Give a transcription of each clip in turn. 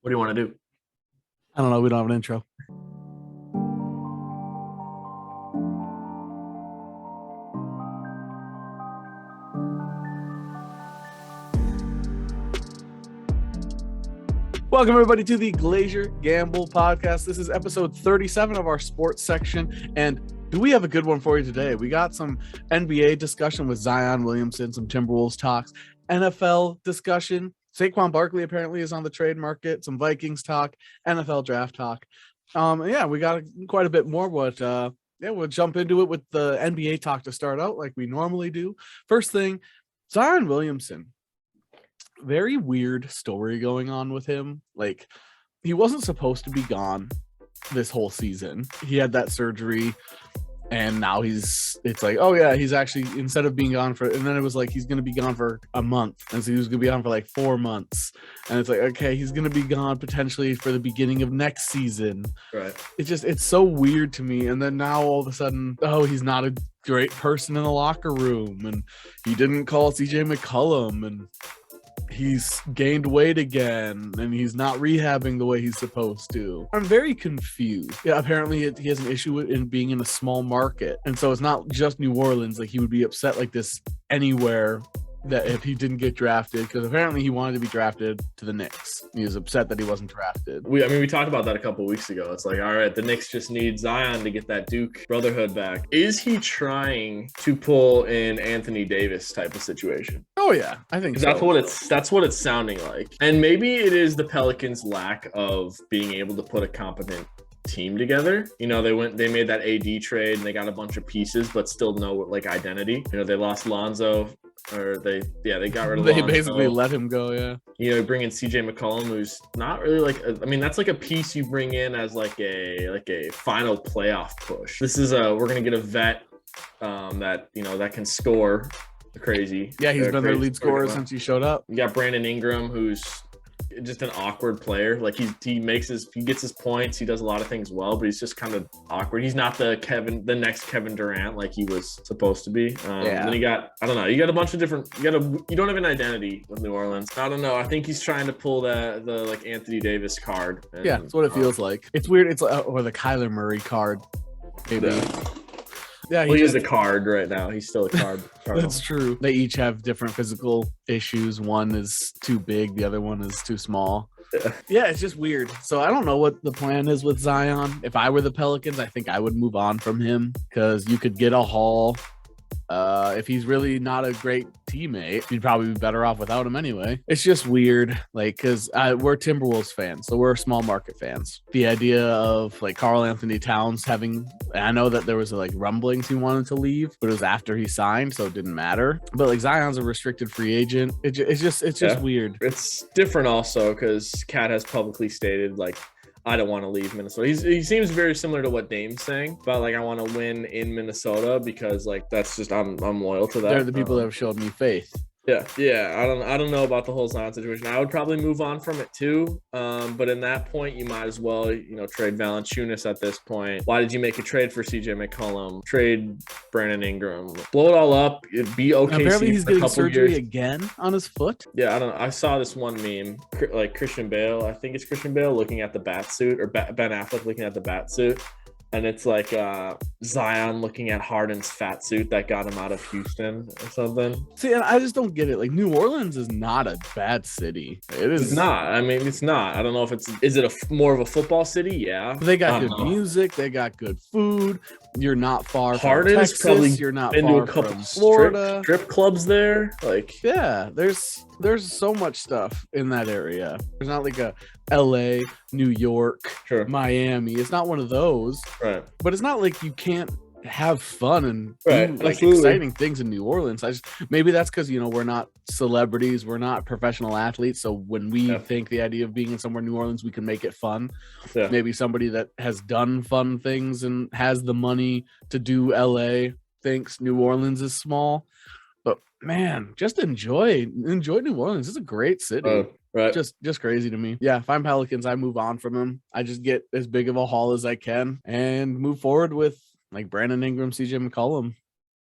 What do you want to do? I don't know. We don't have an intro. Welcome, everybody, to the Glacier Gamble podcast. This is episode 37 of our sports section. And do we have a good one for you today? We got some NBA discussion with Zion Williamson, some Timberwolves talks, NFL discussion. Saquon Barkley apparently is on the trade market, some Vikings talk, NFL draft talk. We got quite a bit more, but we'll jump into it with the NBA talk to start out like we normally do. First thing, Zion Williamson. Very weird story going on with him. Like, he wasn't supposed to be gone this whole season. He had that surgery, and now it's like, oh yeah, he's actually, instead of being gone for, and then it was like he's gonna be gone for a month, and so he was gonna be gone for like 4 months, and it's like, okay, he's gonna be gone potentially for the beginning of next season. Right. It's so weird to me. And then now all of a sudden, oh, he's not a great person in the locker room, and he didn't call CJ McCollum, and he's gained weight again, and he's not rehabbing the way he's supposed to. I'm very confused. Yeah, apparently he has an issue in being in a small market, and so it's not just New Orleans. Like, he would be upset like this anywhere that if he didn't get drafted, because apparently he wanted to be drafted to the Knicks. He was upset that he wasn't drafted. We talked about that a couple of weeks ago. It's like, all right, the Knicks just need Zion to get that Duke brotherhood back. Is he trying to pull in Anthony Davis type of situation? Oh yeah, I think so. That's what it's sounding like. And maybe it is the Pelicans' lack of being able to put a competent team together. You know, they made that AD trade and they got a bunch of pieces, but still no like identity. You know, they lost Lonzo. Or they got rid of They basically let him go, yeah. You know, bring in CJ McCollum, who's not really like, I mean, that's like a piece you bring in as like a final playoff push. This is we're gonna get a vet that, you know, that can score crazy. Yeah, he's been their lead scorer since he showed up. You got Brandon Ingram, who's just an awkward player. Like, he gets his points, he does a lot of things well, but he's just kind of awkward. He's not the next Kevin Durant like he was supposed to be. Then you got a bunch of different, you don't have an identity with New Orleans. I don't know. I think he's trying to pull the like Anthony Davis card. And, yeah, that's what it feels like. It's weird. It's or the Kyler Murray card, maybe. Yeah, he's a card right now. He's still a card. That's true. They each have different physical issues. One is too big. The other one is too small. Yeah, it's just weird. So I don't know what the plan is with Zion. If I were the Pelicans, I think I would move on from him, because you could get a haul. If he's really not a great teammate, you'd probably be better off without him anyway. It's just weird, like, because we're Timberwolves fans, so we're small market fans. The idea of like Karl Anthony Towns having, I know that there was like rumblings he wanted to leave, but it was after he signed, so it didn't matter. But like, Zion's a restricted free agent. It's just weird. It's different also because Cat has publicly stated like, I don't want to leave Minnesota. He seems very similar to what Dame's saying about like, I want to win in Minnesota because like that's just I'm loyal to that. They're the people that have showed me faith. Yeah. I don't know about the whole Zion situation. I would probably move on from it too. But in that point, you might as well, you know, trade Valanciunas at this point. Why did you make a trade for CJ McCollum? Trade Brandon Ingram. Blow it all up. It'd be okay. Apparently he's getting surgery again on his foot. Yeah, I don't know. I saw this one meme, like Christian Bale. I think it's Christian Bale looking at the bat suit, or Ben Affleck looking at the bat suit. And it's like Zion looking at Harden's fat suit that got him out of Houston or something. See, and I just don't get it. Like, New Orleans is not a bad city. It's not. I mean, it's not. I don't know if is it more of a football city? Yeah. They got good music. They got good food. You're not far Harden's from Texas. Probably you're not been far to a couple from Florida. Strip clubs there. Like, yeah, there's so much stuff in that area. There's not like a LA, New York, Miami. It's not one of those. Right. But it's not like you can't have fun and do like absolutely. exciting things in New Orleans. Maybe that's because, you know, we're not celebrities, we're not professional athletes, so when we think the idea of being in somewhere in New Orleans, we can make it fun. Maybe somebody that has done fun things and has the money to do LA thinks New Orleans is small. But man, just enjoy New Orleans. It's a great city. Right. Just crazy to me. Yeah, if I'm Pelicans, I move on from him. I just get as big of a haul as I can and move forward with like Brandon Ingram, CJ McCollum.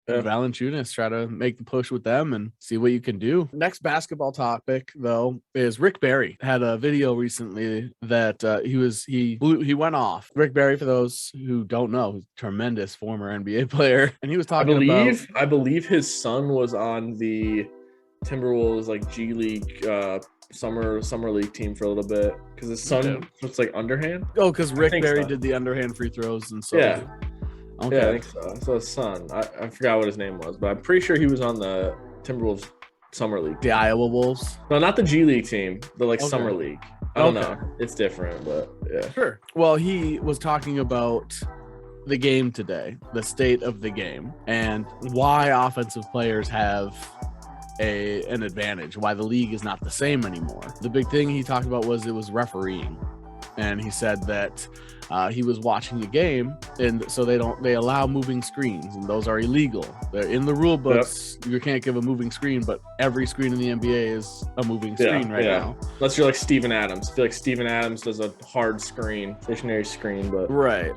Valanciunas, try to make the push with them and see what you can do. Next basketball topic, though, is Rick Barry had a video recently that he went off. Rick Barry, for those who don't know, is a tremendous former NBA player, and he was talking I believe his son was on the Timberwolves like G League summer league team for a little bit because his son looks like underhand. Oh, because Rick Barry did the underhand free throws and so Okay. Yeah, I think so. So his son, I forgot what his name was, but I'm pretty sure he was on the Timberwolves summer league. The Iowa Wolves? No, not the G League team. The summer league. I don't know. It's different, but yeah. Sure. Well, he was talking about the game today, the state of the game, and why offensive players have an advantage, why the league is not the same anymore. The big thing he talked about was refereeing. And he said that he was watching a game, and so they allow moving screens, and those are illegal. They're in the rule books. You can't give a moving screen, but every screen in the NBA is a moving screen now. Unless you're like Steven Adams. I feel like Steven Adams does a hard screen, stationary screen, but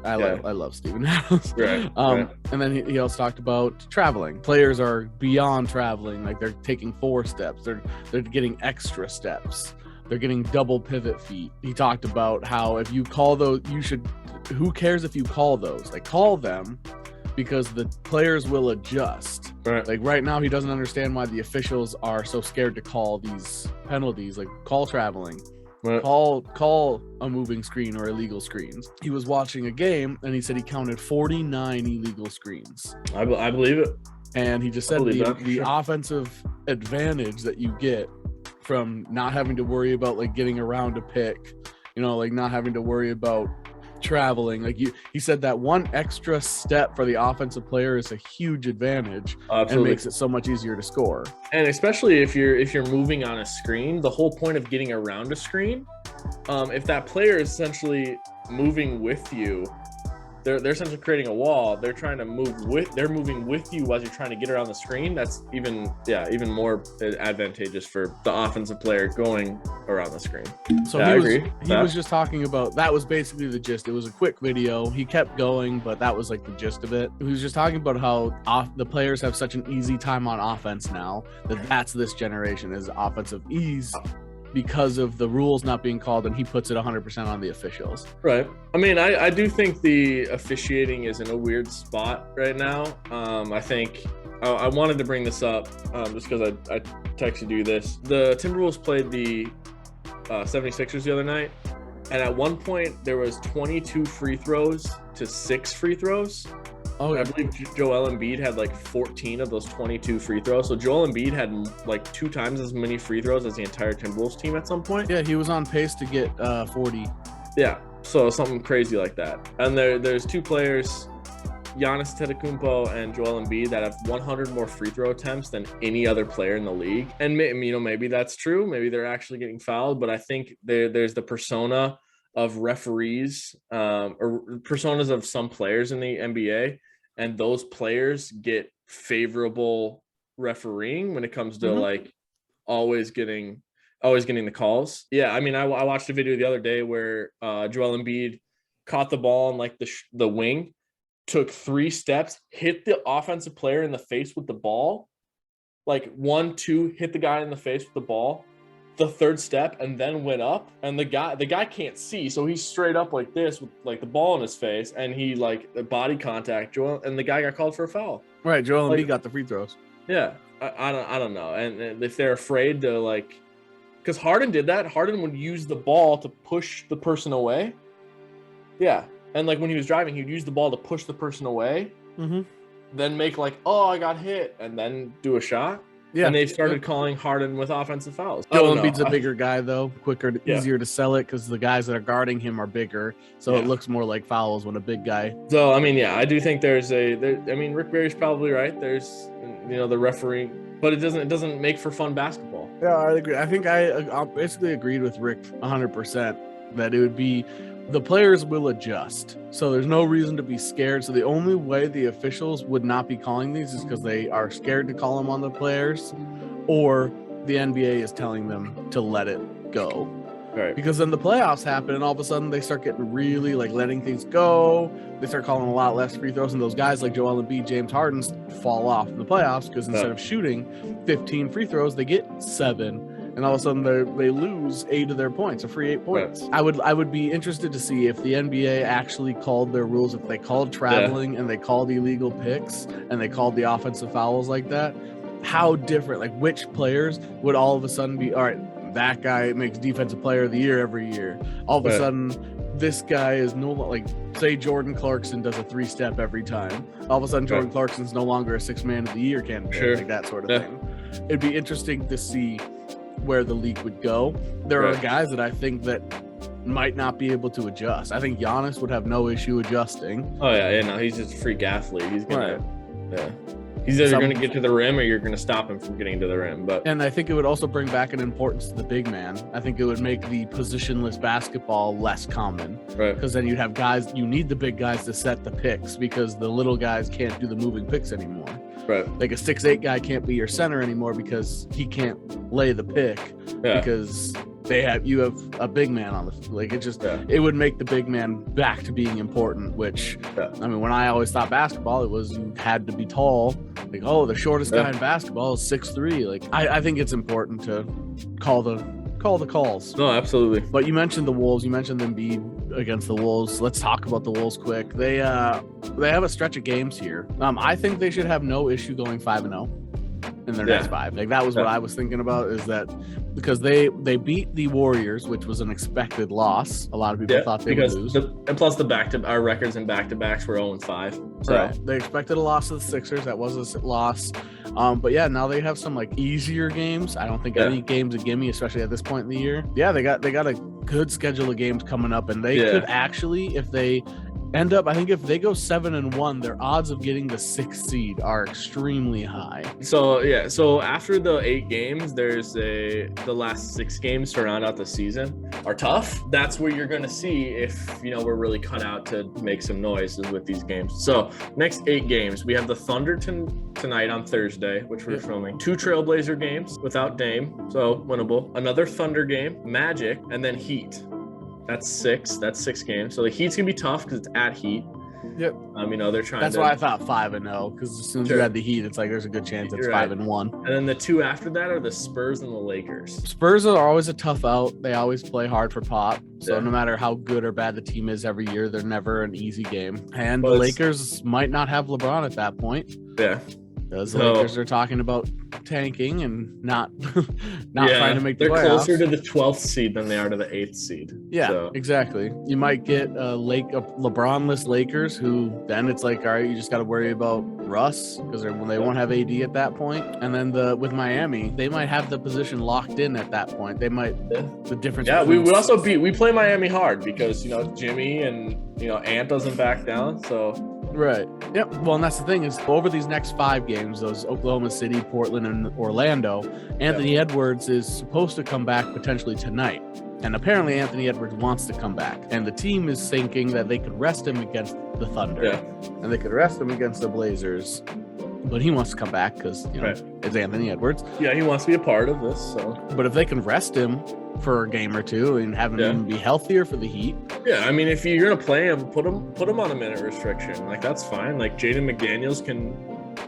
I love Steven Adams. Right. And then he also talked about traveling. Players are beyond traveling, like they're taking 4 steps. They're getting extra steps. They're getting double pivot feet. He talked about how if you call those, who cares if you call those? Like, call them because the players will adjust. Right. Like right now, he doesn't understand why the officials are so scared to call these penalties, like call traveling. Right. Call a moving screen or illegal screens. He was watching a game and he said he counted 49 illegal screens. I believe it. And he just said the offensive advantage that you get from not having to worry about like getting around a pick, like not having to worry about traveling. Like he said that one extra step for the offensive player is a huge advantage. Absolutely. And makes it so much easier to score. And especially if you're moving on a screen, the whole point of getting around a screen, if that player is essentially moving with you, they're essentially creating a wall. They're moving with you as you're trying to get around the screen. That's even more advantageous for the offensive player going around the screen. So I agree. He was just talking about, that was basically the gist. It was a quick video. He kept going, but that was like the gist of it. He was just talking about how the players have such an easy time on offense now that's this generation is offensive ease, because of the rules not being called, and he puts it 100% on the officials. Right. I mean, I do think the officiating is in a weird spot right now. I think I wanted to bring this up just because I texted you this. The Timberwolves played the 76ers the other night, and at one point there was 22 free throws to 6 free throws. Oh, I believe Joel Embiid had like 14 of those 22 free throws. So Joel Embiid had like 2 times as many free throws as the entire Timberwolves team at some point. Yeah, he was on pace to get 40. Yeah, so something crazy like that. And there's 2 players, Giannis Antetokounmpo and Joel Embiid, that have 100 more free throw attempts than any other player in the league. And maybe that's true. Maybe they're actually getting fouled, but I think there's the persona of referees or personas of some players in the NBA, and those players get favorable refereeing when it comes to like always getting the calls. Yeah, I mean, I watched a video the other day where Joel Embiid caught the ball on like the wing, took 3 steps, hit the offensive player in the face with the ball, like 1, 2, hit the guy in the face with the ball, the 3rd step, and then went up, and the guy can't see, so he's straight up like this with like the ball in his face, and he like body contact and the guy got called for a foul. Right, Joel Embiid got the free throws. Yeah, I don't know, and if they're afraid to like, because Harden did that. Harden would use the ball to push the person away. Yeah, and like when he was driving, he'd use the ball to push the person away, then make like, oh, I got hit, and then do a shot. Yeah, and they've started calling Harden with offensive fouls. Joel Embiid's a bigger guy, though, quicker, easier to sell it because the guys that are guarding him are bigger, so it looks more like fouls when a big guy. So I mean, I do think Rick Barry's probably right. There's the refereeing, but it doesn't make for fun basketball. Yeah, I agree. I think I basically agreed with Rick 100% that it would be. The players will adjust, so there's no reason to be scared. So the only way the officials would not be calling these is because they are scared to call them on the players, or the NBA is telling them to let it go. Right. Because then the playoffs happen and all of a sudden they start getting really like letting things go. They start calling a lot less free throws, and those guys like Joel Embiid, James Harden fall off in the playoffs because instead of shooting 15 free throws, they get 7. And all of a sudden they lose 8 of their points, a free 8 points. Right. I would be interested to see if the NBA actually called their rules, if they called traveling and they called illegal picks and they called the offensive fouls like that, how different, like which players would all of a sudden be, all right, that guy makes defensive player of the year every year. All of a sudden, this guy is no, like, say Jordan Clarkson does a 3-step every time. All of a sudden, Jordan Clarkson's no longer a 6th man of the year candidate, like that sort of thing. It'd be interesting to see where the league would go. There are guys that I think that might not be able to adjust. I think Giannis would have no issue adjusting. Oh yeah, no, he's just a freak athlete. He's gonna, he's either going to get to the rim or you're going to stop him from getting to the rim. And I think it would also bring back an importance to the big man. I think it would make the positionless basketball less common. Right. Because then you'd have guys, you need the big guys to set the picks because the little guys can't do the moving picks anymore. Right. Like a 6'8" guy can't be your center anymore because he can't lay the pick because you have a big man on the, like, it just it would make the big man back to being important, which I mean, when I always thought basketball, it was you had to be tall, like, oh, the shortest guy in basketball is 6'3". Like I think it's important to call the calls. No, absolutely. But you mentioned the Wolves, you mentioned Embiid against the Wolves. Let's talk about the Wolves quick. They have a stretch of games here. I think they should have no issue going 5-0 in their next 5. Like that was what I was thinking about, is that because they beat the Warriors, which was an expected loss. A lot of people thought they would lose. And plus our records in back-to-backs were 0-5. So they expected a loss to the Sixers. That was a loss. But yeah, now they have some like easier games. I don't think any game's a gimme, especially at this point in the year. Yeah, they got a good schedule of games coming up, and they could actually, if they end up, I think if they go 7-1, their odds of getting the 6th seed are extremely high. So after the 8 games, there's the last 6 games to round out the season are tough. That's where you're going to see if we're really cut out to make some noise with these games. So next 8 games, we have the Thunder tonight on Thursday, which we're filming. 2 Trailblazer games without Dame, so winnable. Another Thunder game, Magic, and then Heat. That's 6. That's 6 games. So the Heat's gonna be tough because it's at Heat. Yep. They're trying. That's why I thought 5-0, because as soon as you had the Heat, it's like there's a good chance it's 5-1. And then the 2 after that are the Spurs and the Lakers. Spurs are always a tough out. They always play hard for Pop. So no matter how good or bad the team is every year, they're never an easy game. And the Lakers might not have LeBron at that point. Yeah. Because the Lakers are talking about tanking and not trying to make the playoffs. They're closer to the 12th seed than they are to the 8th seed. Yeah, exactly. You might get a LeBron-less Lakers, who then it's like, all right, you just got to worry about Russ because they won't have AD at that point. And then with Miami, they might have the position locked in at that point. They might the difference. Yeah, we play Miami hard because Jimmy and Ant doesn't back down. So. Right. Yep. Well, and that's the thing is over these next 5 games, those Oklahoma City, Portland, and Orlando, Anthony Edwards is supposed to come back potentially tonight. And apparently Anthony Edwards wants to come back. And the team is thinking that they could rest him against the Thunder. Yeah. And they could rest him against the Blazers. But he wants to come back because, it's Anthony Edwards. Yeah, he wants to be a part of this. So. But if they can rest him for a game or 2 and have him even be healthier for the Heat. Yeah, I mean, if you're gonna play him, put him on a minute restriction. Like that's fine. Like Jaden McDaniels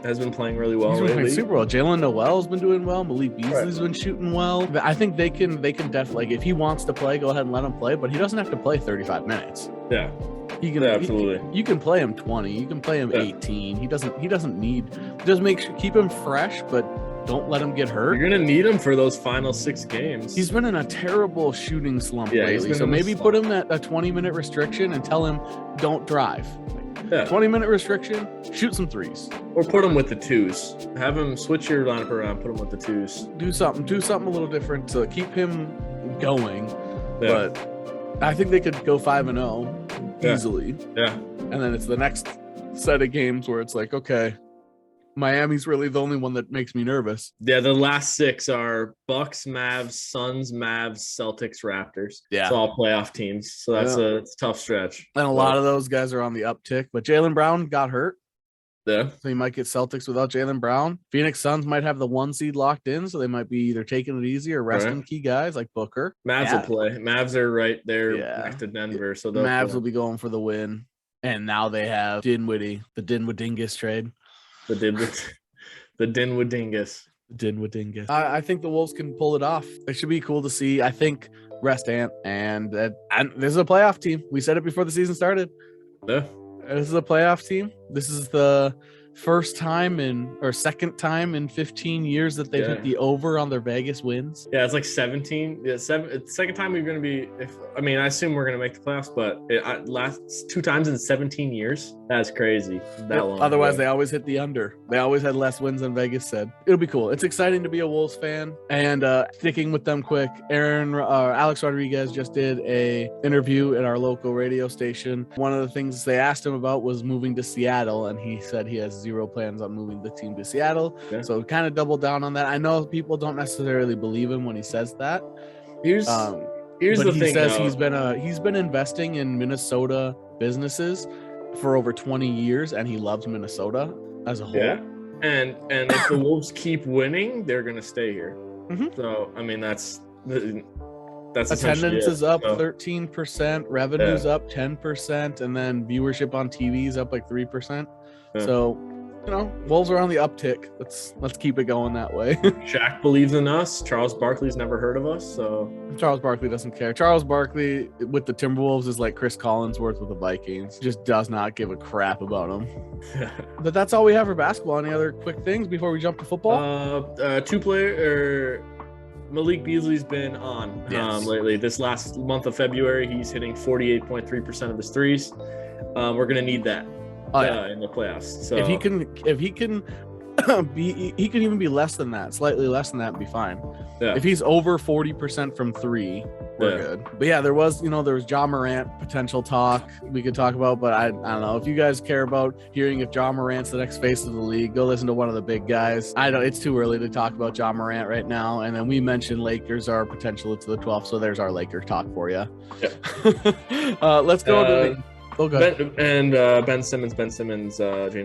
has been playing really well. He's been playing super well. Jalen Noel's been doing well. Malik Beasley's been shooting well. I think they can definitely, like, if he wants to play, go ahead and let him play. But he doesn't have to play 35 minutes. Yeah. He can absolutely. You can play him 20. You can play him 18. He doesn't need. Just keep him fresh, but don't let him get hurt. You're gonna need him for those final 6 games. He's been in a terrible shooting slump lately. So maybe put him at a 20-minute restriction and tell him don't drive. 20-minute restriction, shoot some 3s. Or put him with the 2s. Have him switch your lineup around, put him with the 2s. Do something a little different to keep him going. Yeah. But I think they could go 5-0 easily. Yeah. And then it's the next set of games where it's like, okay, Miami's really the only one that makes me nervous. Yeah, the last 6 are Bucks, Mavs, Suns, Mavs, Celtics, Raptors. Yeah. It's all playoff teams. So it's a tough stretch. And a lot of those guys are on the uptick. But Jaylen Brown got hurt. Yeah. So you might get Celtics without Jaylen Brown. Phoenix Suns might have the 1 seed locked in, so they might be either taking it easy or resting key guys like Booker. Mavs will play. Mavs are right there next to Denver, so they'll Mavs will be going for the win. And now they have Dinwiddie, the Dinwiddingus trade. The Dinwiddingus. I think the Wolves can pull it off. It should be cool to see. I think rest Ant, and this is a playoff team. We said it before the season started. Yeah. This is a playoff team. This is the second time in 15 years that they've hit the over on their Vegas wins. Yeah, it's like 17. Yeah, it's the second time we're going to be. I assume we're going to make the playoffs, but last 2 times in 17 years. That's crazy. That long. Otherwise, they always hit the under. They always had less wins than Vegas said. It'll be cool. It's exciting to be a Wolves fan. And sticking with them quick, Alex Rodriguez just did a interview at our local radio station. One of the things they asked him about was moving to Seattle, and he said he has 0 plans on moving the team to Seattle. Yeah. So kind of double down on that. I know people don't necessarily believe him when he says that. Here's the thing. He says he's been investing in Minnesota businesses for over 20 years, and he loves Minnesota as a whole. Yeah. And if the Wolves keep winning, they're going to stay here. Mm-hmm. So, that's attendance is up 13%, revenue's up 10%, and then viewership on TV is up like 3%. Yeah. So, Wolves are on the uptick. Let's keep it going that way. Shaq believes in us. Charles Barkley's never heard of us, so Charles Barkley doesn't care. Charles Barkley with the Timberwolves is like Chris Collinsworth with the Vikings. Just does not give a crap about them. But that's all we have for basketball. Any other quick things before we jump to football? Malik Beasley's been on lately. This last month of February, he's hitting 48.3% of his threes. We're gonna need that. In the playoffs. So if he can he can even be less than that, slightly less than that, and be fine. Yeah. If he's over 40% from 3, we're good. But yeah, there was Ja Morant potential talk we could talk about, but I don't know if you guys care about hearing if Ja Morant's the next face of the league. Go listen to one of the big guys. It's too early to talk about Ja Morant right now. And then we mentioned Lakers are potential to the 12th, so there's our Laker talk for you. Yeah. Let's go to the. Ben Simmons, James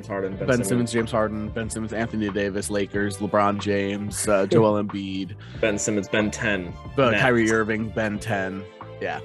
Harden. Ben Simmons, James Harden, Ben Simmons, Anthony Davis, Lakers, LeBron James, Joel Embiid. Ben Simmons, Ben 10. Kyrie Irving, Ben 10. Yeah.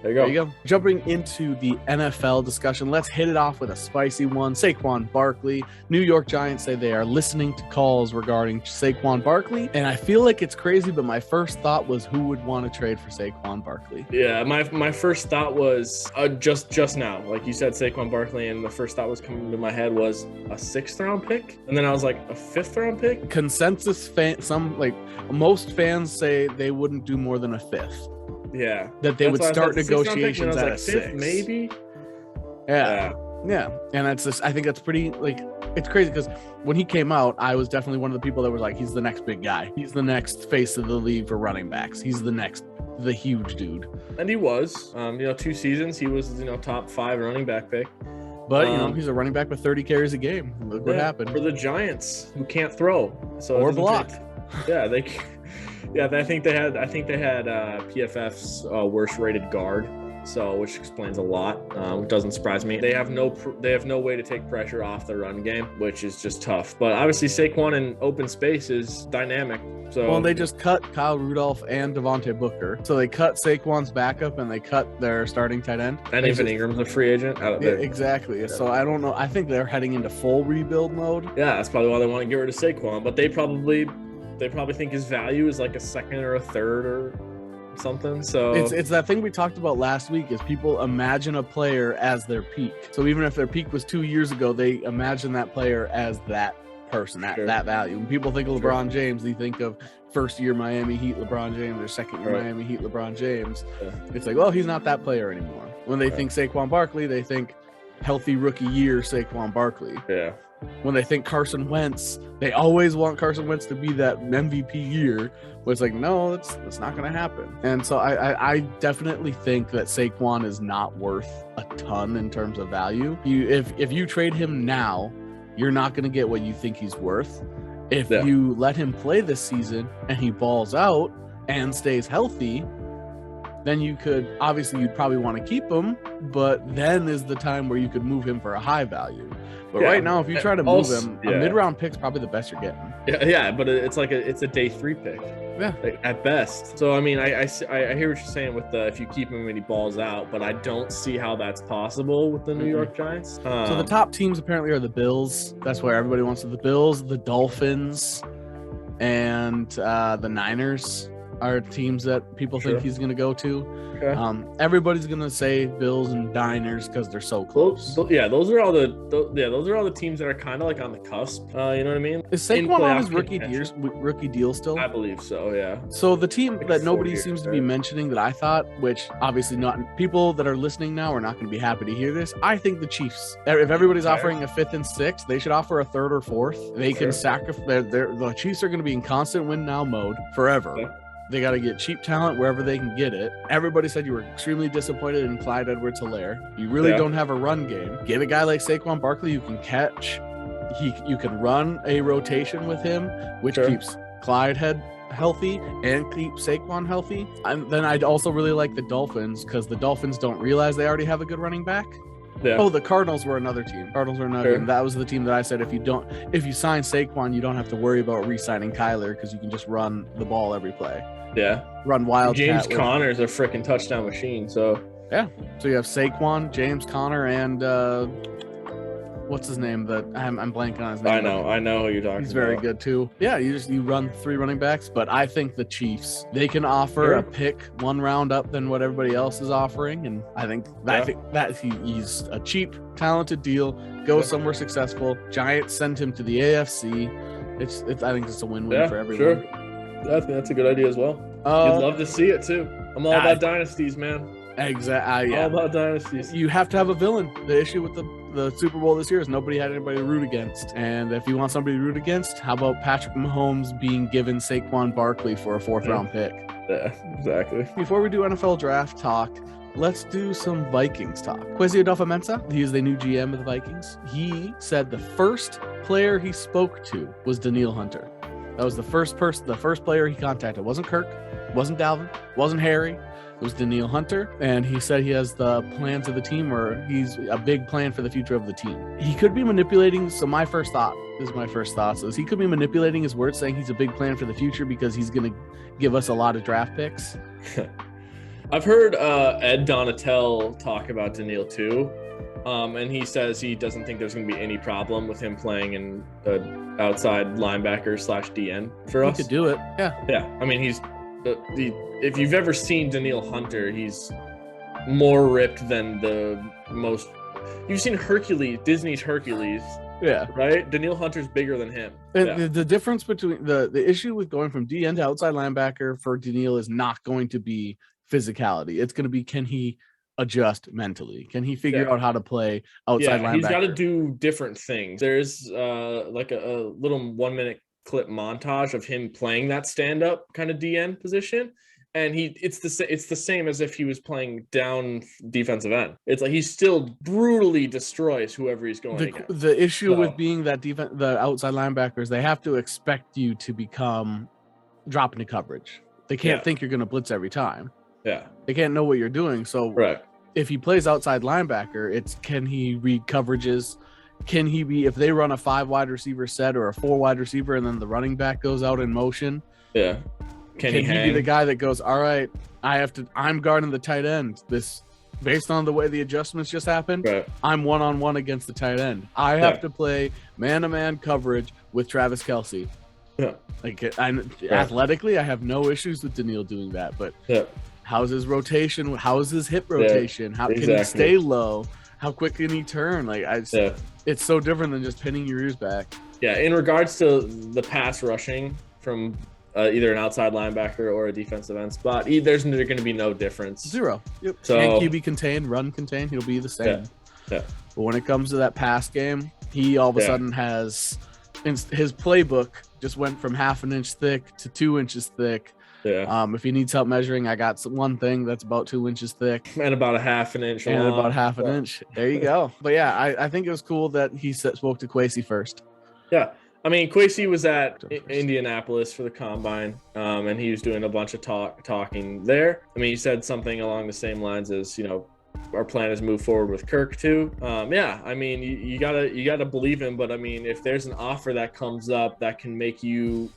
There you go. Jumping into the NFL discussion, let's hit it off with a spicy one. Saquon Barkley. New York Giants say they are listening to calls regarding Saquon Barkley. And I feel like it's crazy, but my first thought was who would want to trade for Saquon Barkley? Yeah, my first thought was just now. Like you said, Saquon Barkley, and the first thought was coming to my head was a 6th-round pick. And then I was like, a 5th-round pick? Consensus most fans say they wouldn't do more than a 5th. Yeah, that they would start negotiations at a 6th, maybe. Yeah, and that's just, I think that's pretty it's crazy because when he came out, I was definitely one of the people that was like, he's the next big guy. He's the next face of the league for running backs. He's the huge dude. And he was, 2 seasons he was, top 5 running back pick. But he's a running back with 30 carries a game. Look what happened for the Giants, who can't throw or block. Yeah, I think they had PFF's worst rated guard, so which explains a lot. It doesn't surprise me. They have no way to take pressure off the run game, which is just tough. But obviously Saquon in open space is dynamic. So they just cut Kyle Rudolph and Devontae Booker. So they cut Saquon's backup and they cut their starting tight end. And even Ingram's a free agent. Exactly. Yeah. So I don't know. I think they're heading into full rebuild mode. Yeah, that's probably why they want to get rid of Saquon. But they probably think his value is like a 2nd or a 3rd or something. So it's that thing we talked about last week, is people imagine a player as their peak. So even if their peak was 2 years ago, they imagine that player as that person, that value. When people think of LeBron James, they think of first year Miami Heat LeBron James or second year Miami Heat LeBron James. It's like, well, he's not that player anymore. When they think Saquon Barkley, they think healthy rookie year Saquon Barkley. Yeah. When they think Carson Wentz, they always want Carson Wentz to be that MVP year. But it's like, no, that's not going to happen. And so I definitely think that Saquon is not worth a ton in terms of value. If you trade him now, you're not going to get what you think he's worth. If you let him play this season and he balls out and stays healthy, then you could, obviously you'd probably want to keep him, but then is the time where you could move him for a high value. But right now, if you try to move him, a mid-round pick's probably the best you're getting. Yeah, but it's a day 3 pick. Yeah, like, at best. So I mean, I hear what you're saying with if you keep him and he balls out, but I don't see how that's possible with the New York Giants. So the top teams apparently are the Bills. That's where everybody wants the Bills, the Dolphins, and the Niners are teams that people think he's going to go to. Okay. Everybody's going to say Bills and Niners because they're so close. Those are all the teams that are kind of like on the cusp. You know what I mean? Is Saquon on his rookie deal still? I believe so, yeah. So the team that nobody seems to be mentioning that I thought, which obviously not people that are listening now are not going to be happy to hear this. I think the Chiefs. If everybody's offering a 5th and 6th, they should offer a 3rd or 4th. They can sacrifice. The Chiefs are going to be in constant win now mode forever. Okay. They got to get cheap talent wherever they can get it. Everybody said you were extremely disappointed in Clyde Edwards-Helaire. You really don't have a run game. Get a guy like Saquon Barkley who can catch. You can run a rotation with him, which keeps Clyde healthy and keeps Saquon healthy. And then I'd also really like the Dolphins because the Dolphins don't realize they already have a good running back. Yeah. Oh, the Cardinals were another team. Team. That was the team that I said if you sign Saquon, you don't have to worry about re-signing Kyler because you can just run the ball every play. Yeah. Run wild. James Conner's a freaking touchdown machine. So yeah. So you have Saquon, James Conner, and what's his name? That I'm blanking on his name. I know who you're talking about. He's very good too. Yeah, you run 3 running backs, but I think the Chiefs, they can offer a pick 1 round up than what everybody else is offering, and I think that he's a cheap, talented deal. Go somewhere successful. Giants send him to the AFC. I think it's a win-win for everyone. Sure. I think that's a good idea as well. You'd love to see it too. I'm all about dynasties, man. Exactly. All about dynasties. You have to have a villain. The issue with the Super Bowl this year is nobody had anybody to root against. And if you want somebody to root against, how about Patrick Mahomes being given Saquon Barkley for a 4th round pick? Yeah, exactly. Before we do NFL draft talk, let's do some Vikings talk. Kwesi Adofo-Mensah, he is the new GM of the Vikings. He said the first player he spoke to was Danielle Hunter. That was the first player he contacted. It wasn't Kirk, wasn't Dalvin, wasn't Harry. It was Danielle Hunter, and he said he has the plans of the team, or he's a big plan for the future of the team. He could be manipulating. So my first thought is he could be manipulating his words, saying he's a big plan for the future because he's going to give us a lot of draft picks. I've heard Ed Donatel talk about Danielle too. And he says he doesn't think there's going to be any problem with him playing in outside linebacker / DN for us. He could do it. Yeah. Yeah. I mean, he's if you've ever seen Danielle Hunter, he's more ripped than the most. You've seen Disney's Hercules. Yeah. Right? Danielle Hunter's bigger than him. And the difference between the issue with going from DN to outside linebacker for Danielle is not going to be physicality. It's going to be, can he adjust mentally? Can he figure out how to play outside linebacker? He's got to do different things. There's like a little 1-minute clip montage of him playing that stand-up kind of DN position, and it's the same as if he was playing down defensive end. It's like he still brutally destroys whoever he's going against. The issue with being that the outside linebackers, they have to expect you to become drop into coverage. They can't think you're going to blitz every time. Yeah. They can't know what you're doing. So if he plays outside linebacker, it's can he read coverages? Can he be, if they run a 5 wide receiver set or a 4 wide receiver and then the running back goes out in motion? Yeah. Can he be the guy that goes, all right, I'm guarding the tight end. This, based on the way the adjustments just happened, I'm 1-on-1 against the tight end. I have to play man-to-man coverage with Travis Kelce. Yeah. Athletically, I have no issues with Danielle doing that, but how's his rotation? How's his hip rotation? How can he stay low? How quick can he turn? It's so different than just pinning your ears back. Yeah, in regards to the pass rushing from either an outside linebacker or a defensive end spot, there's going to be no difference. Zero. Yep. So, and QB contained, run contained, he'll be the same. Yeah. But when it comes to that pass game, he all of a sudden has his playbook just went from 1/2 inch thick to 2 inches thick. Yeah. If he needs help measuring, I got one thing that's about 2 inches thick and about 1/2 inch and long. About 1/2 inch. There you go. But yeah, I think it was cool that he spoke to Kwesi first. Yeah. I mean, Kwesi was at Indianapolis for the combine, and he was doing a bunch of talking there. I mean, he said something along the same lines as, our plan is move forward with Kirk too. Yeah, I mean, you gotta believe him, but I mean, if there's an offer that comes up that can make you,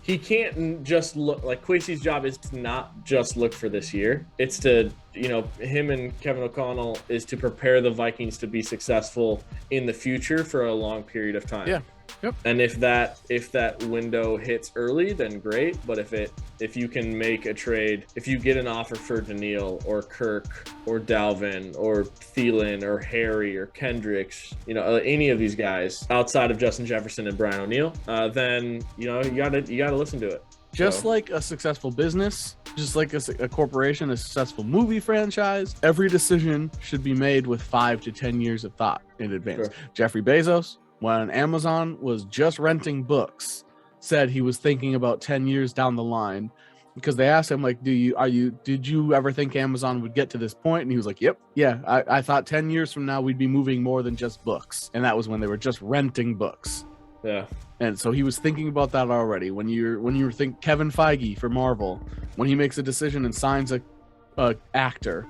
he can't just look like Kwesi's job is to not just look for this year. It's to, him and Kevin O'Connell is to prepare the Vikings to be successful in the future for a long period of time. Yeah. Yep. And if that window hits early, then great. But if you can make a trade, if you get an offer for Daniil or Kirk or Dalvin or Thielen or Harry or Kendricks, any of these guys outside of Justin Jefferson and Brian O'Neill, then you gotta listen to it. Just like a successful business, just like a corporation, a successful movie franchise, every decision should be made with 5 to 10 years of thought in advance. Sure. Jeffrey Bezos, when Amazon was just renting books, said he was thinking about 10 years down the line, because they asked him, like, did you ever think Amazon would get to this point? And he was like, yep. Yeah. I thought 10 years from now, we'd be moving more than just books. And that was when they were just renting books. Yeah. And so he was thinking about that already. When you think Kevin Feige for Marvel, when he makes a decision and signs a actor,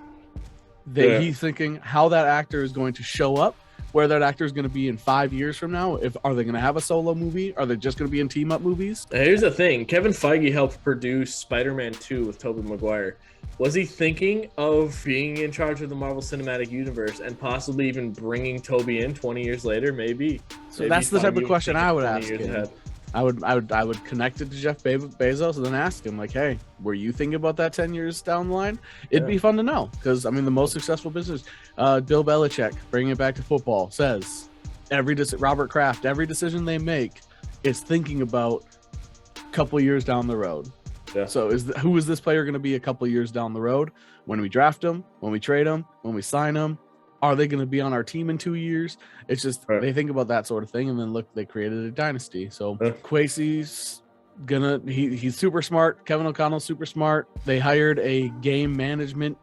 he's thinking how that actor is going to show up, where that actor is going to be in 5 years from now. Are they going to have a solo movie? Are they just going to be in team up movies? Here's the thing. Kevin Feige helped produce Spider-Man 2 with Tobey Maguire. Was he thinking of being in charge of the Marvel Cinematic Universe and possibly even bringing Tobey in 20 years later? Maybe. So that's the type of question I would ask him. I would connect it to Jeff Bezos and then ask him, like, hey, were you thinking about that 10 years down the line? It'd be fun to know, because I mean, the most successful business, Bill Belichick, bringing it back to football, says Robert Kraft, every decision they make is thinking about a couple years down the road. Yeah. So who is this player going to be a couple years down the road? When we draft him, when we trade him, when we sign him, are they going to be on our team in 2 years? It's just They think about that sort of thing, and then look, they created a dynasty. So Kwesi's he's super smart. Kevin O'Connell's super smart. They hired a game management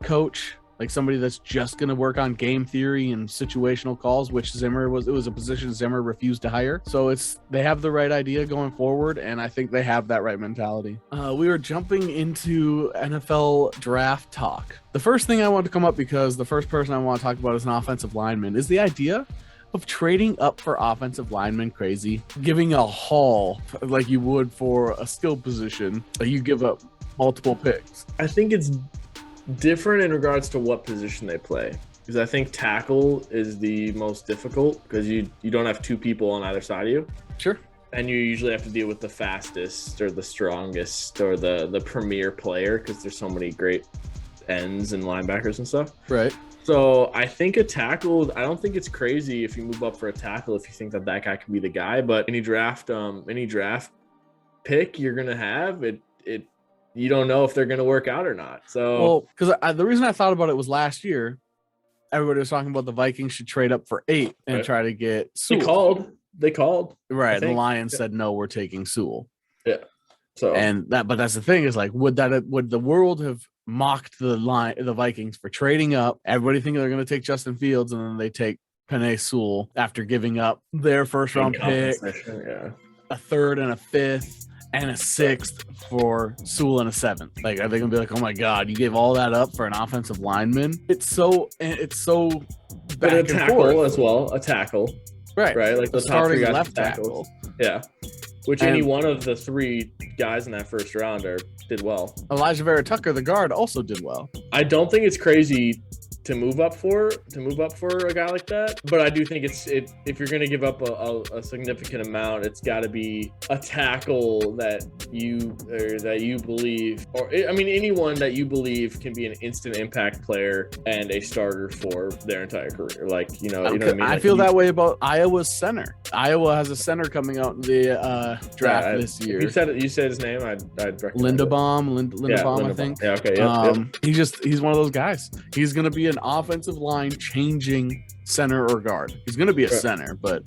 coach, like somebody that's just going to work on game theory and situational calls, which it was a position Zimmer refused to hire. So they have the right idea going forward, and I think they have that right mentality. We were jumping into NFL draft talk. The first thing I want to come up, because the first person I want to talk about is an offensive lineman, is the idea of trading up for offensive linemen crazy, giving a haul like you would for a skill position, like you give up multiple picks. I think it's different in regards to what position they play, because I think tackle is the most difficult, because you don't have two people on either side of you. Sure. And you usually have to deal with the fastest or the strongest or the premier player, because there's so many great ends and linebackers and stuff. Right. So I think a tackle, I don't think it's crazy if you move up for a tackle if you think that guy can be the guy, but any draft pick you're going to have, you don't know if they're going to work out or not. So, well, because the reason I thought about it was last year, everybody was talking about the Vikings should trade up for 8 and try to get Sewell. They called. Right. The Lions said, no, we're taking Sewell. Yeah. So, but that's the thing, is like, would the world have mocked the Vikings for trading up? Everybody thinking they're going to take Justin Fields, and then they take Penei Sewell after giving up their first round pick, a third and a fifth, and a 6th for Sewell and a 7th. Like, are they gonna be like, oh my god, you gave all that up for an offensive lineman? It's so but a tackle as well, a tackle, right? Like the starting left tackle. Yeah, which any one of the 3 guys in that first round did well. Elijah Vera Tucker, the guard, also did well. I don't think it's crazy to move up for a guy like that, but I do think if you're going to give up a significant amount, it's got to be a tackle that you believe, or I mean anyone that you believe can be an instant impact player and a starter for their entire career. Like, you know what I mean? I feel that way about Iowa's center. Iowa has a center coming out in the draft this year. You said his name. I'd Linderbaum, I think. Yeah, okay. Yep. He's one of those guys. He's going to be an offensive line changing center or guard. He's going to be a center, but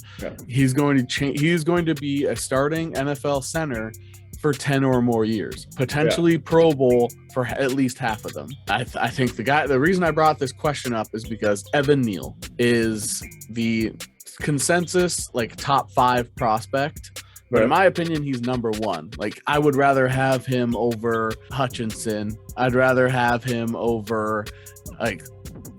he's going to change. He's going to be a starting NFL center for 10 or more years, potentially Pro Bowl for at least half of them. I think the reason I brought this question up is because Evan Neal is the consensus, like top 5 prospect. But Right. in my opinion, he's number 1. Like, I would rather have him over Hutchinson. I'd rather have him over like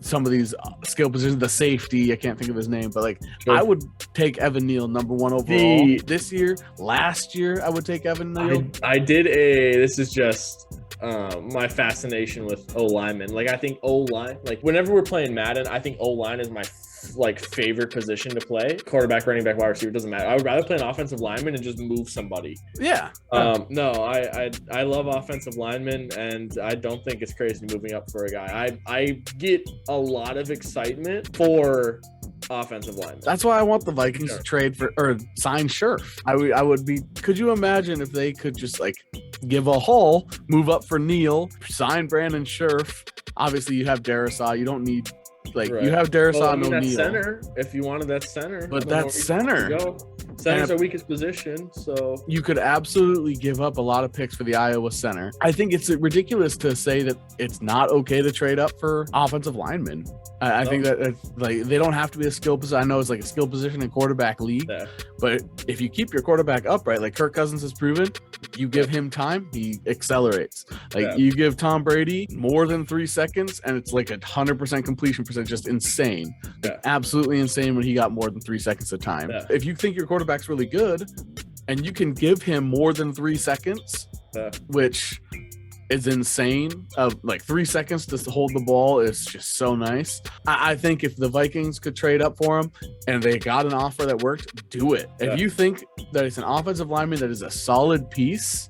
some of these skill positions, the safety. I can't think of his name, but like Sure. I would take Evan Neal number 1 overall this year. Last year, I would take Evan Neal. This is just my fascination with O-linemen. Like, I think O-line, like whenever we're playing Madden, I think O-line is my favorite position to play. Quarterback, running back, wide receiver, doesn't matter. I would rather play an offensive lineman and just move somebody. Yeah. No, I love offensive linemen, and I don't think it's crazy moving up for a guy. I get a lot of excitement for offensive linemen. That's why I want the Vikings to trade for or sign Scherf. I would be. Could you imagine if they could just like give a haul, move up for Neal, sign Brandon Scherf? Obviously, you have Darisaw. You don't need. Like, you have Darisaw, no Neal. Center, if you wanted that center. But that's center. Center's our weakest position, so. You could absolutely give up a lot of picks for the Iowa center. I think it's ridiculous to say that it's not okay to trade up for offensive linemen. I think that like they don't have to be a skill position. I know it's like a skill position in quarterback league, but if you keep your quarterback upright, like Kirk Cousins has proven, you give him time, he accelerates. Like you give Tom Brady more than 3 seconds, and it's like 100% completion percent, just insane, absolutely insane when he got more than 3 seconds of time. If you think your quarterback's really good, and you can give him more than 3 seconds, which is insane. Like 3 seconds to hold the ball is just so nice. I think if the Vikings could trade up for him and they got an offer that worked, do it. If you think that it's an offensive lineman that is a solid piece,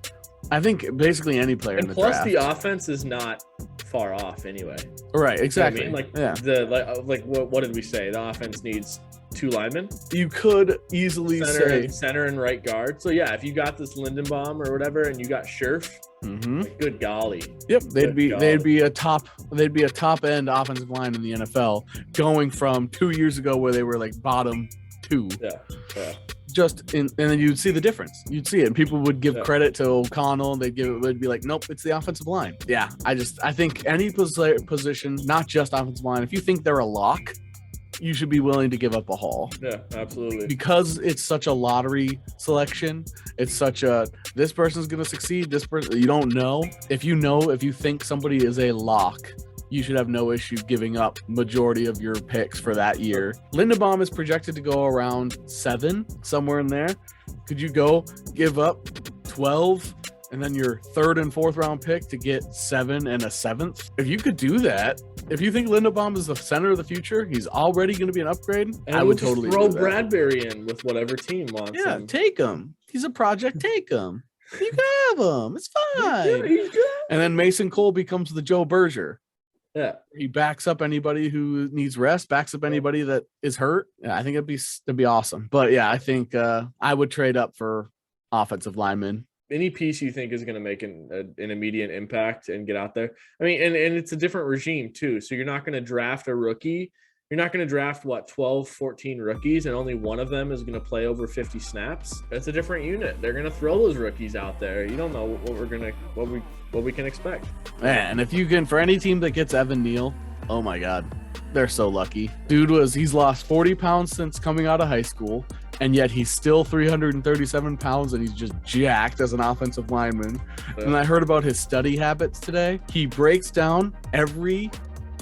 I think basically any player in the draft. Plus, the offense is not far off anyway. Right, exactly. You know what I mean? What did we say? The offense needs 2 linemen. You could easily say center and right guard. So yeah, if you got this Lindenbaum or whatever, and you got Scherf, good golly. Yep, they'd be a top end offensive line in the NFL, going from 2 years ago where they were like bottom 2. Yeah. And then you'd see the difference. You'd see it, and people would give credit to O'Connell, and would be like, nope, it's the offensive line. Yeah, I think any position, not just offensive line, if you think they're a lock, you should be willing to give up a haul. Yeah, absolutely. Because it's such a lottery selection. It's such a, this person's going to succeed. This person, you don't know. If you think somebody is a lock, you should have no issue giving up majority of your picks for that year. Lindenbaum is projected to go around 7, somewhere in there. Could you go give up 12 and then your 3rd and 4th round pick to get 7 and a 7th? If you could do that, if you think Lindenbaum is the center of the future, he's already going to be an upgrade. And I would totally throw Bradbury in with whatever team wants him. Take him. He's a project. Take him. You can have him. It's fine. He's good. And then Mason Cole becomes the Joe Berger. Yeah, he backs up anybody who needs rest, backs up anybody that is hurt. Yeah, I think it'd be awesome. But yeah, I think I would trade up for offensive linemen. Any piece you think is going to make an immediate impact and get out there. I mean, and it's a different regime too. So you're not going to draft a rookie. You're not going to draft 12, 14 rookies, and only one of them is going to play over 50 snaps. It's a different unit. They're going to throw those rookies out there. You don't know what we can expect. Man, and if you can, for any team that gets Evan Neal, oh my God, they're so lucky. He's lost 40 pounds since coming out of high school, and yet he's still 337 pounds, and he's just jacked as an offensive lineman. And I heard about his study habits today. He breaks down every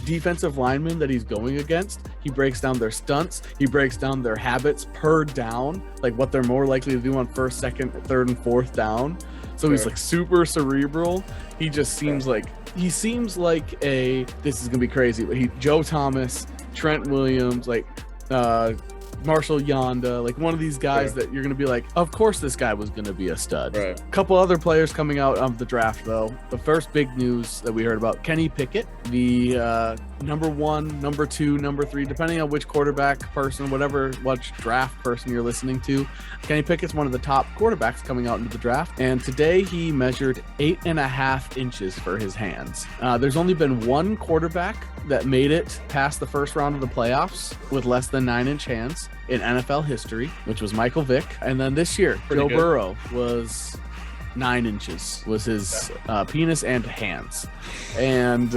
defensive lineman that he's going against. He breaks down their stunts. He breaks down their habits per down, like what they're more likely to do on 1st, 2nd, 3rd, and 4th down. So he's like super cerebral. He just seems like this is gonna be crazy, but Joe Thomas, Trent Williams, like Marshall Yonda, like one of these guys that you're going to be like, of course this guy was going to be a stud. A couple other players coming out of the draft, though. The first big news that we heard about, Kenny Pickett, the number 1, number 2, number 3, depending on which quarterback person, which draft person you're listening to. Kenny Pickett's one of the top quarterbacks coming out into the draft. And today he measured 8.5 inches for his hands. There's only been one quarterback that made it past the first round of the playoffs with less than 9-inch hands in NFL history, which was Michael Vick. And then this year, Joe Burrow was 9 inches was his penis and hands. And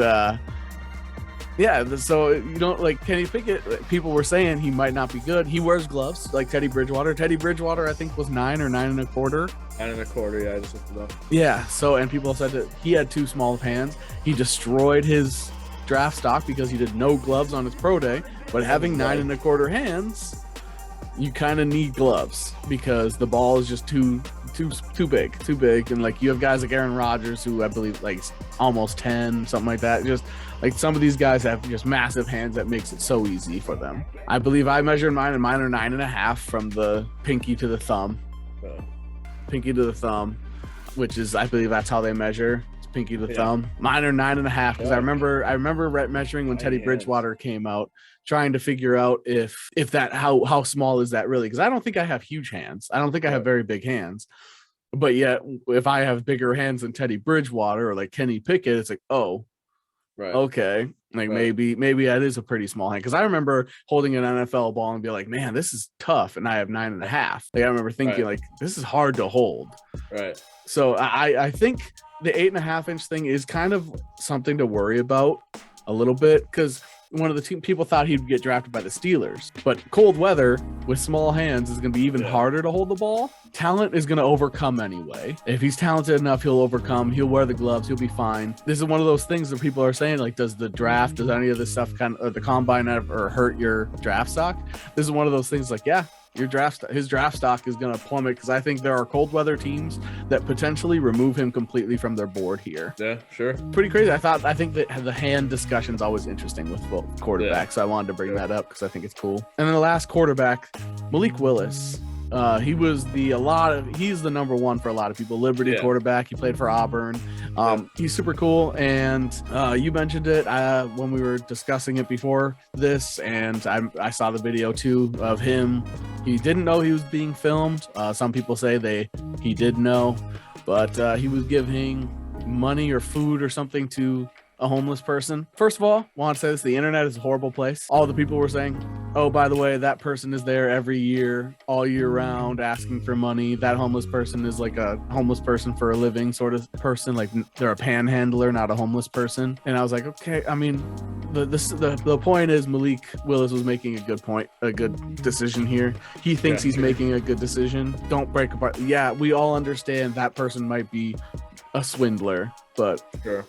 Yeah, so you don't like Kenny Pickett. People were saying he might not be good. He wears gloves like Teddy Bridgewater. Teddy Bridgewater, I think, was 9 or 9.25. 9.25. Yeah, I just looked it up. Yeah. So, and people said that he had too small of hands. He destroyed his draft stock because he did no gloves on his pro day. But having 9.25 hands, you kind of need gloves because the ball is just too big. And like you have guys like Aaron Rodgers, who I believe like almost 10, something like that. Just like some of these guys have just massive hands that makes it so easy for them. I believe I measured mine, and mine are 9.5 from the pinky to the thumb. Pinky to the thumb, which is, I believe that's how they measure. It's pinky to the thumb. Mine are 9.5 because I remember measuring when Teddy Bridgewater came out, trying to figure out if that how small is that really, because I don't think I have huge hands. I don't think I have very big hands. But yet, if I have bigger hands than Teddy Bridgewater or like Kenny Pickett, it's like, oh, okay, like maybe that is a pretty small hand. Because I remember holding an NFL ball and be like, man, this is tough, and I have 9.5. Like I remember thinking, like, this is hard to hold. Right. So I think the 8.5-inch thing is kind of something to worry about a little bit, because one of the people thought he'd get drafted by the Steelers, but cold weather with small hands is going to be even harder to hold the ball. Talent is going to overcome anyway. If he's talented enough, he'll overcome. He'll wear the gloves. He'll be fine. This is one of those things that people are saying, like, does any of this stuff the combine ever hurt your draft stock? This is one of those things like, yeah, his draft stock is going to plummet, because I think there are cold weather teams that potentially remove him completely from their board here. Yeah, sure. Pretty crazy. I think that the hand discussion is always interesting with both quarterbacks. So I wanted to bring that up because I think it's cool. And then the last quarterback, Malik Willis. He's the number one for a lot of people. Liberty quarterback. He played for Auburn. He's super cool. And you mentioned it when we were discussing it before this, and I saw the video too of him. He didn't know he was being filmed. Some people say he did know, but he was giving money or food or something to a homeless person. First of all, I want to say this: the internet is a horrible place. All the people were saying, oh, by the way, that person is there every year, all year round, asking for money. That homeless person is like a homeless person for a living sort of person. Like they're a panhandler, not a homeless person. And I was like, okay, I mean, the point is Malik Willis was making a good decision here. He thinks he's making a good decision. Don't break apart. Yeah, we all understand that person might be a swindler, but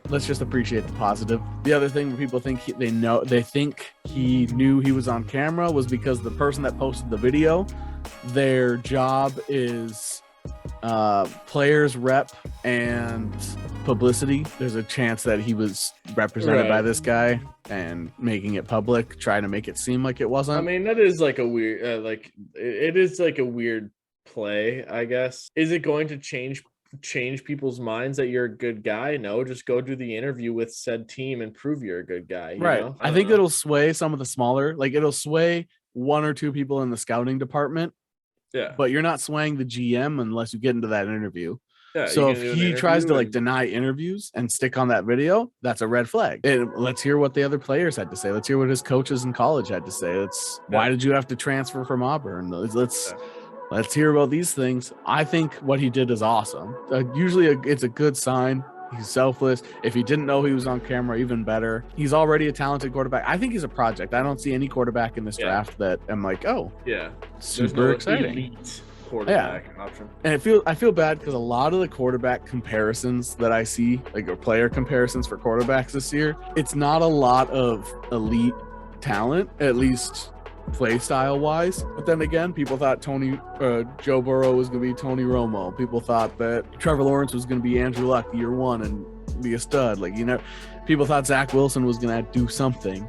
let's just appreciate the positive. The other thing where people think they think he knew he was on camera was because the person that posted the video, their job is players rep and publicity. There's a chance that he was represented by this guy and making it public, trying to make it seem like it wasn't. I mean, that is like a weird it is like a weird play, I guess. Is it going to change people's minds that you're a good guy? No, just go do the interview with said team and prove you're a good guy. You know? I think it'll sway some of the smaller, like it'll sway one or two people in the scouting department. Yeah. But you're not swaying the GM unless you get into that interview. Yeah, so if he tries to deny interviews and stick on that video, that's a red flag. And let's hear what the other players had to say. Let's hear what his coaches in college had to say. Why did you have to transfer from Auburn? Let's hear about these things. I think what he did is awesome. Usually it's a good sign. He's selfless. If he didn't know he was on camera, even better. He's already a talented quarterback. I think he's a project. I don't see any quarterback in this draft that I'm like, oh, super exciting. Elite quarterback option. And I feel bad because a lot of the quarterback comparisons that I see, like player comparisons for quarterbacks this year, it's not a lot of elite talent, at least play style wise. But then again, people thought Joe Burrow was going to be Tony Romo. People thought that Trevor Lawrence was going to be Andrew Luck year one and be a stud. People thought Zach Wilson was going to do something.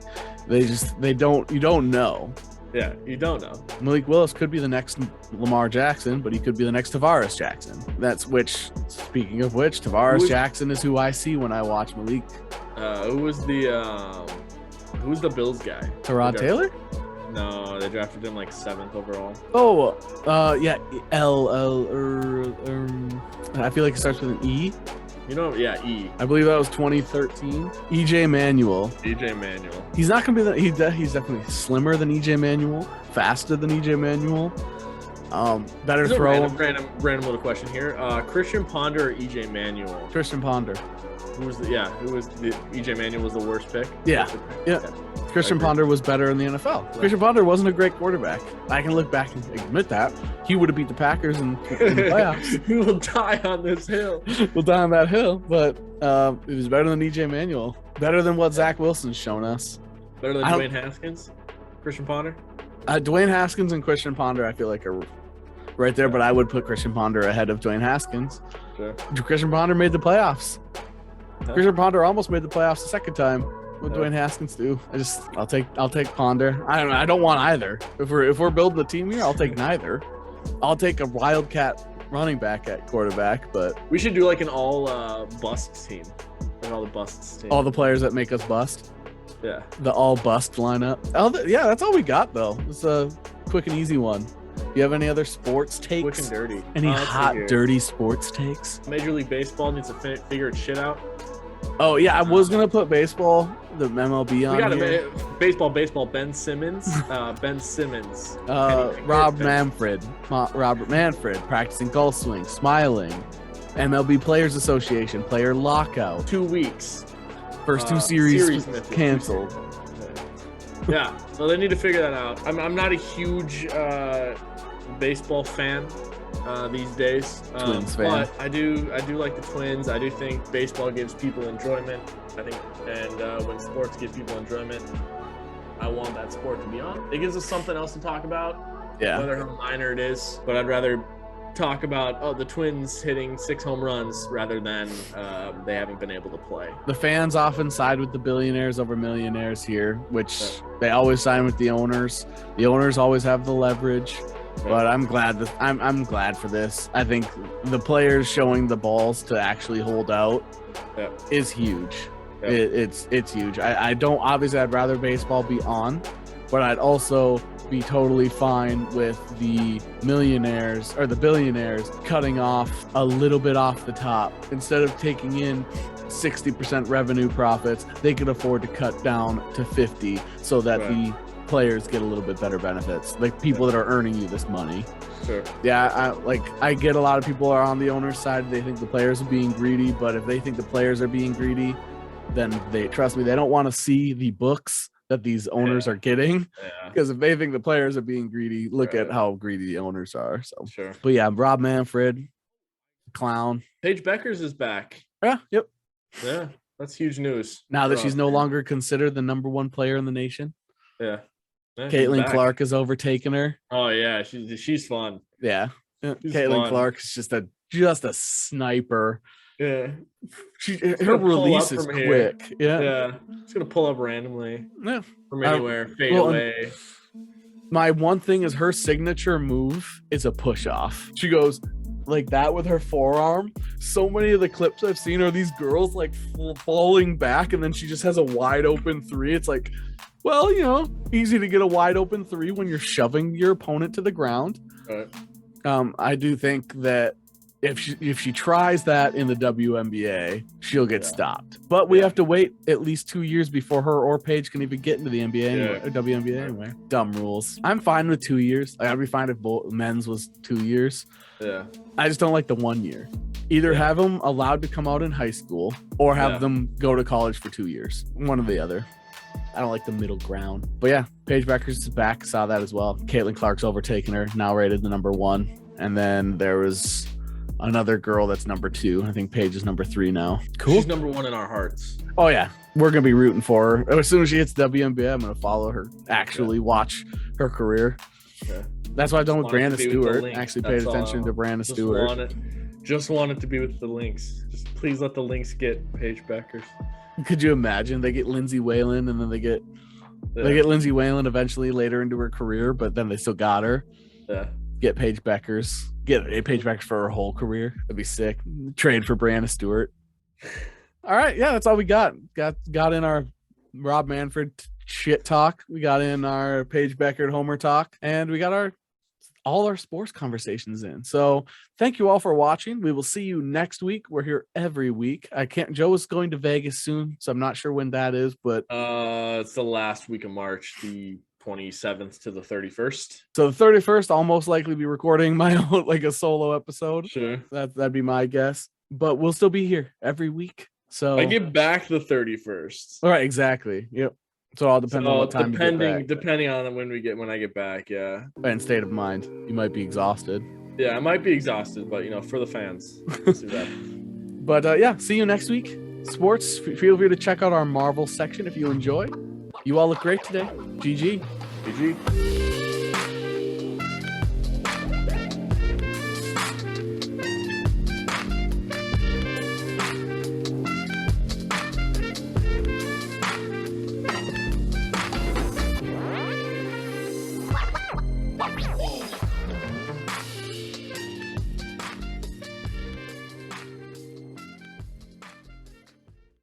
You don't know. Yeah, you don't know. Malik Willis could be the next Lamar Jackson, but he could be the next Tavares Jackson. Speaking of which, Tavares Jackson is who I see when I watch Malik. Who's the Bills guy? Tyrod Taylor? No, they drafted him like 7th overall. I feel like it starts with an E. E. I believe that was 2013. EJ Manuel. He's not going to be he's definitely slimmer than EJ Manuel, faster than EJ Manuel. Better throw. Random little question here. Christian Ponder or EJ Manuel? Christian Ponder. Who was the EJ Manuel was the worst pick? Yeah. Christian Ponder was better in the NFL. Yeah. Christian Ponder wasn't a great quarterback. I can look back and admit that. He would have beat the Packers in the playoffs. We will die on this hill. We'll die on that hill, but it was better than EJ Manuel. Better than what Zach Wilson's shown us. Better than Dwayne Haskins? Christian Ponder? Dwayne Haskins and Christian Ponder, I feel like, are right there, but I would put Christian Ponder ahead of Dwayne Haskins. Sure. Christian Ponder made the playoffs. Christian Ponder almost made the playoffs the second time. What Dwayne Haskins do? I'll take Ponder. I don't want either. If we're building the team here, I'll take neither. I'll take a Wildcat running back at quarterback, but we should do like an all busts team. Like all the busts team. All the players that make us bust. Yeah. The all bust lineup. That's all we got though. It's a quick and easy one. You have any other sports takes? Quick and dirty. Any hot, dirty sports takes? Major League Baseball needs to figure its shit out. Oh, yeah, I was going to put baseball, the MLB on here. Baseball, Ben Simmons. Robert Manfred, practicing golf swing, smiling. MLB Players Association, player lockout. 2 weeks. First two series canceled. Yeah, so they need to figure that out. I'm not a huge baseball fan these days, Twins fan. but I do like the Twins. I do think baseball gives people enjoyment. I think, and when sports give people enjoyment, I want that sport to be on. It gives us something else to talk about. Yeah. Whether how minor it is, but I'd rather talk about the Twins hitting 6 home runs rather than they haven't been able to play. The fans often side with the billionaires over millionaires here, which they always side with the owners. The owners always have the leverage, but I'm glad for this. I think the players showing the balls to actually hold out is huge. It's huge. I'd rather baseball be on, but I'd also be totally fine with the millionaires or the billionaires cutting off a little bit off the top. Instead of taking in 60% revenue profits, they could afford to cut down to 50 so that the players get a little bit better benefits, like people that are earning you this money. Sure. Yeah, I get a lot of people are on the owner's side. They think the players are being greedy, but if they think the players are being greedy, then they don't want to see the books that these owners are getting, because if they think the players are being greedy, look at how greedy the owners are. So, but yeah, Rob Manfred, clown. Paige Bueckers is back. Yeah, yep. Yeah, that's huge news. Now that she's no longer considered the number 1 player in the nation. Yeah. Caitlyn Clark has overtaken her. Oh yeah, she's fun. Yeah, Caitlyn Clark is just a sniper. Yeah, her release is quick. Yeah, she's gonna pull up randomly. Yeah, from anywhere, fade away. My one thing is her signature move is a push off. She goes like that with her forearm. So many of the clips I've seen are these girls like falling back, and then she just has a wide open 3. It's like, well, easy to get a wide open 3 when you're shoving your opponent to the ground. Right. I do think that if she tries that in the WNBA, she'll get stopped. But we have to wait at least 2 years before her or Paige can even get into the NBA anyway, or WNBA anyway. Dumb rules. I'm fine with 2 years. I'd be fine if both men's was 2 years. Yeah. I just don't like the 1 year. Either have them allowed to come out in high school or have them go to college for 2 years. One or the other. I don't like the middle ground. But yeah, Paige Bueckers is back. Saw that as well. Caitlyn Clark's overtaken her. Now rated the number 1. And then there was another girl that's number 2. I think Paige is number 3 now. Cool. She's number 1 in our hearts. Oh yeah, we're gonna be rooting for her. As soon as she hits WNBA, I'm gonna follow her. Actually, watch her career. Yeah. That's what I've done with Brandon Stewart. Actually, paid attention to Brandon Stewart. Just want it to be with the Lynx. Just please let the Lynx get Paige Bueckers. Could you imagine? They get Lindsay Whalen, and then they get Lindsay Whalen eventually later into her career, but then they still got her. Yeah. Get Paige Bueckers. Get Paige Bueckers for her whole career. That'd be sick. Trade for Brandon Stewart. All right, yeah, that's all we got. Got in our Rob Manfred shit talk. We got in our Paige Bueckers Homer talk, and we got all our sports conversations in. So thank you all for watching. We will see you next week. We're here every week. Joe is going to Vegas soon, so I'm not sure when that is, but it's the last week of March, the 27th to the 31st. So the 31st, I'll most likely be recording my own, like a solo episode. Sure. That'd be my guess. But we'll still be here every week. So I get back the 31st. All right, exactly. Yep. So it all depends on what time you get back. Depending on when I get back, yeah. And state of mind. You might be exhausted. Yeah, I might be exhausted, but for the fans. Let's do that. But yeah, see you next week. Sports, feel free to check out our Marvel section if you enjoy. You all look great today. GG. GG.